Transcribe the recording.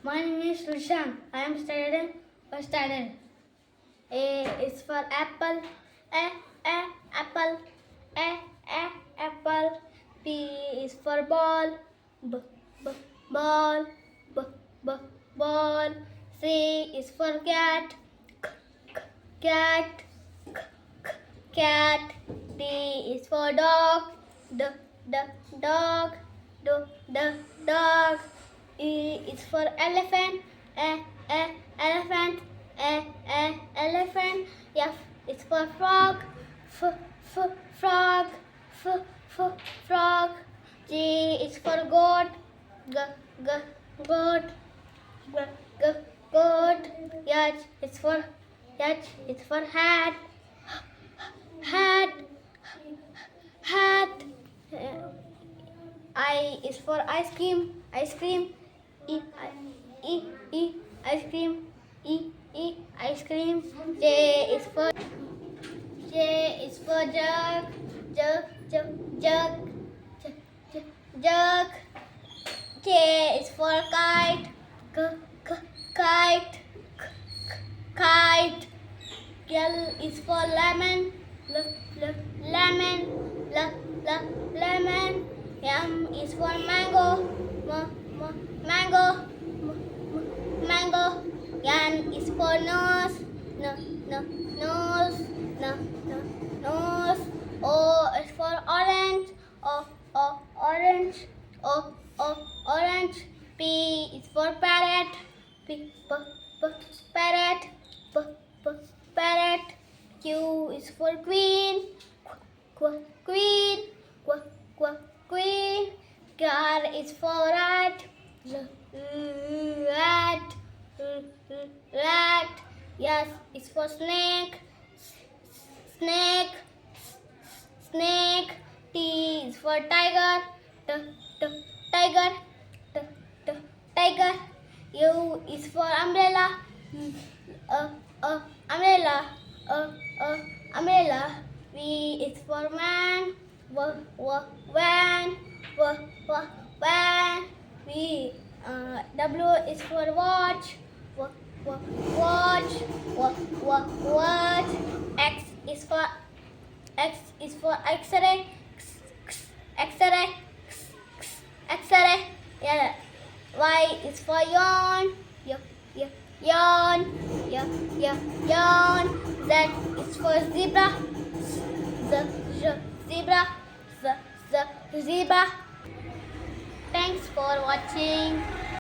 My name is Rushan. I am studying first standard. A is for apple. Apple. Apple. B is for ball. B, ball. B, ball. C is for cat. Cat. Cat. D is for dog. D, dog. Dog. E is for elephant. Elephant. Elephant. F is for frog. Frog. Frog. G is for goat. Goat. Goat. H is for hat. Hat. I is for ice cream. Ice cream. E ice cream. Ice cream. J is for jug. Jug. K is for kite. Kite. L is for lemon. Lemon. Lemon. M is for mango. Mango. N is for nose. Nose. O is for orange. Orange. P is for parrot. Parrot. Parrot. Q is for queen. Queen. R is for rat. Rat. S is for snake. Snake. T is for tiger. Tiger. U is for umbrella. Umbrella. V is for man. Van. W is for watch. Watch. X is for X-ray. Yeah. Y is for yawn. Yawn. Z is for zebra. Zebra. Thanks for watching.